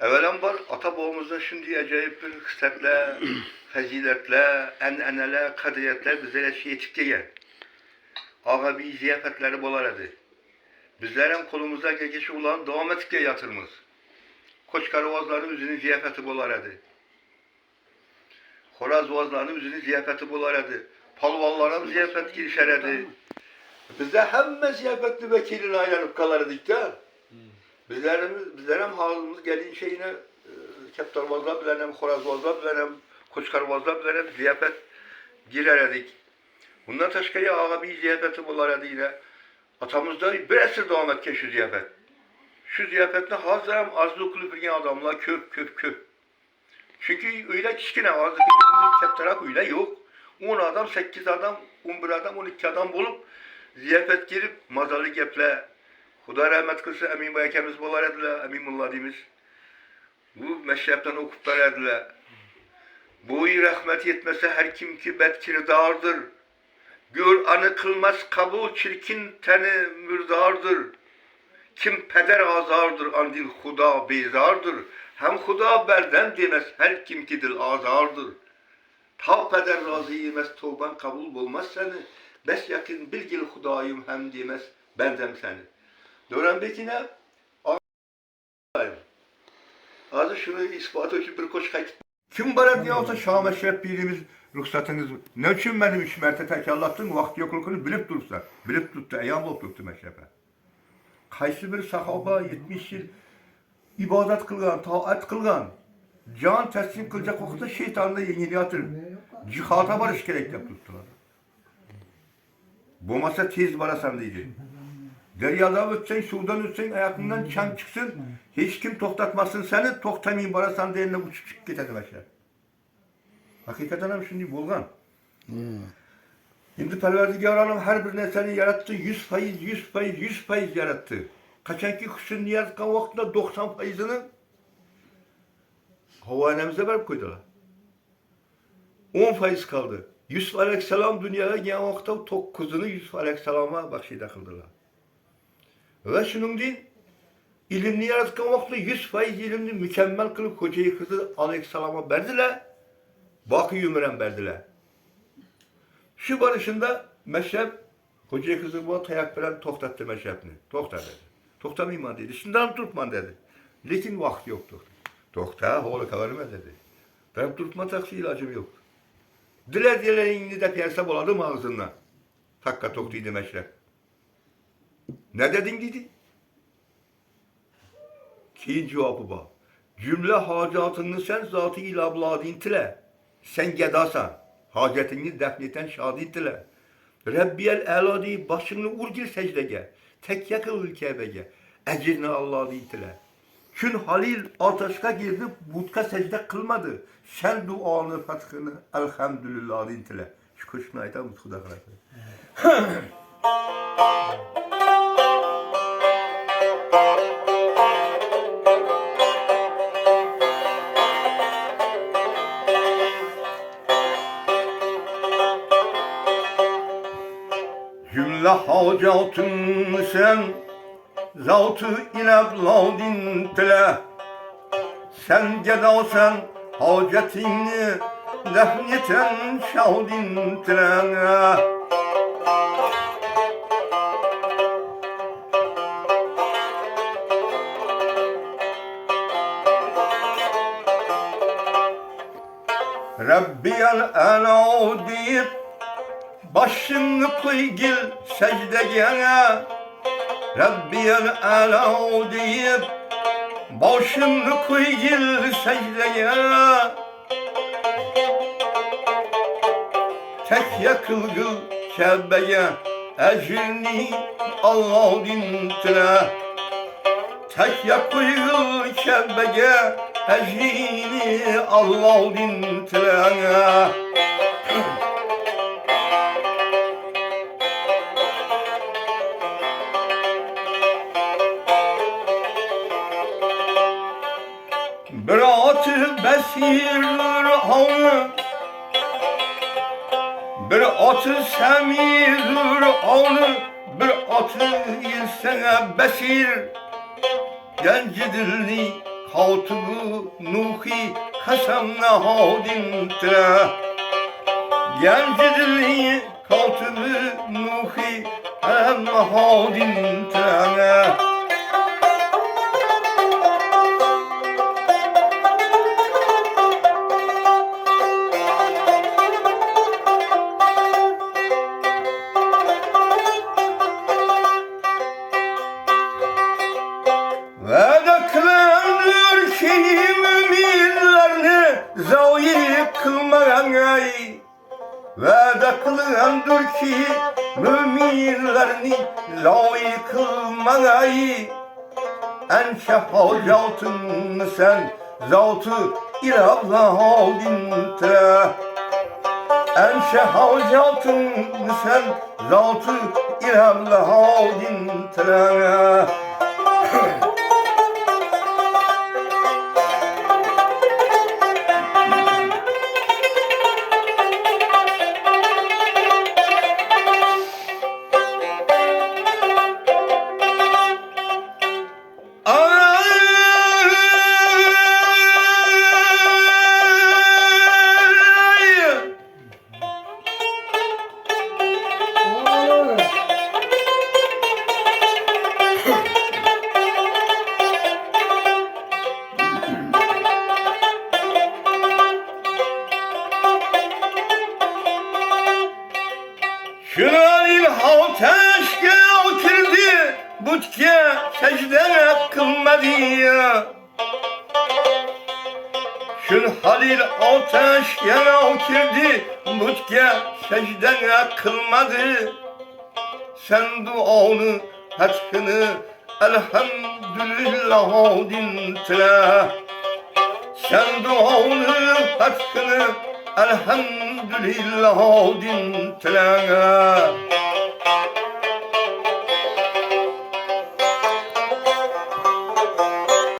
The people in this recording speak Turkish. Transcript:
Evvelenbar ata-babamızdan şimdi acayip bir kıssetler, faziletler, eneneler, kadriyetler bizlere yetip gelgen. Ağa bir ziyafetleri bolar idi. Bizler hem kolumuzda geçişi olan devam etip yatırmız. Koç karvazların üzerinin ziyafeti bolar idi. Horaz vazlarının üzerinin ziyafeti bolar idi. Palvallara ziyafet girişer idi. Bizde hemme ziyafetli vekilin aylanıp kalardık da. Bizler hem halımız gelin şeyine keptarvazlar bilen hem horazvazlar bilen hem koçkarvazlar bilen hem ziyafet girerdik. Bundan taşkaya ağa bir ziyafeti bolar idi yine. Atamızda bir esir devam etken şu ziyafet. Şu ziyafetle hazır hem azlı kulüpürgen adamlar köp. Çünkü öyle kişkine azlı kulüpürgen keptarak öyle yok. 10 adam, 8 adam, 11 adam, 12 adam bulup ziyafet girip mazalı geple. Huda rahmet kılsa Emin Bayakemiz bolar ediler, Emin Mullah deyimiz. Bu meşrepten okup verediler. Boyu rahmet yetmese her kim ki bedkirdardır. Gör anı kılmaz kabul çirkin teni mürdardır. Kim peder azardır andil Huda bezardır. Hem Huda berden demez her kim ki dil azardır. Ta peder razı yemez tövben kabul bulmaz seni. Bes yakın bilgil Hudayım hem demez bendem seni. Dönemdekine azı şunu ispat için bir koç kayıt. Kim bana diye olsa Şah Meşrep birimiz ruhsatınız ne için benim 3 merte tekerlattın vakti yoklukunu bilip dursa. Bilip tuttu, eyyam olup tuttu Meşrep'e. Kaysı bir sahaba 70 yıl ibadet kılgan, taat kılgan, can teslim kılacak vakitte şeytanla yengini atır. Cihata barış gerek yap tuttular. Bu masa tez barasan diyecek. Deryada ötsen, sudan ötsen, ayakından çan çıksın, hiç kim toktatmasın seni, toktamayın barasan derine uçup çıkıp gidelim aşağı. Hakikaten hem şimdi bulgan. Şimdi Perverdigar Alem her birine seni yarattı, 100% yarattı. Kaçanki kuşun yaratkan vakitte 90%'ını havanemize verip koydular. 10% kaldı. Yusuf Aleyhisselam dünyaya gelen vakitte 9'unu Yusuf Aleyhisselam'a bahşede kıldılar. Ve şunun değil, ilimli yaratkan vakitte 100% ilimli mükemmel kılıp hocayı kızı Aleyhisselam'a verdiler. Bakı ömüren verdiler. Şu barışında Meşrep hocayı kızı bu tayak veren toktattı Meşrep'ni. Tokta dedi. Toktamayman dedi. Şimdiden tutman dedi. Lekin vakti yoktu. Tokta oğlu kavarıma dedi. Ben tutma taksi ilacım yok. Dilediğlerini de piyarsam oladım ağzından. Takka toktuydu Meşrep. Ne dedin dedi? Ki cevabı bak. Cümle hacatını sen zatı ile abladin tile. Sen gedasan. Hacetini defneten şadin tile. Rabbiyel eladi başını urgil secdege. Tek yakıl Kabe'ge. Ecrini Allah tile. Kün Halil ateşka girdi, butka secde kılmadı. Sen duanı fatkını elhamdülillah tile. Şu kuşuna ayta mutkuda kadar. Cümle hacatın sen zat-ı inabladin tile. Sen gedasen hacetini defneten şadin tile. Rabbiyel ela deyip başını koy gil secdeye. Rabbiyel ela deyip başını koy gil secdeye. Tek yakılgıl Kabe'ye ecrini Allah dintire. Tek yakılgıl Kabe'ye ecrini Allah dintire. Bir atı besirdir anı, bir atı semidir anı, bir atı insene besir. Genci dilini kavtubu nuhi kasamna hodin tra Yancıdili kavtubu nuhi kasamna hodin tra Vədə qılındır ki, müminlərini zayi kılmayı Ənşə hacatın sən zatı ilahla halintə Ənşə hacatın sən zatı ilahla halintə Şunalil ateşke oturdu, butke secde kılmadı ya. Şun halil ateşke oturdu, butke secde kılmadı. Sen duanı, hatkını, elhamdülillah dintre. Sen duanı, hatkını, elhamdülillah dintre.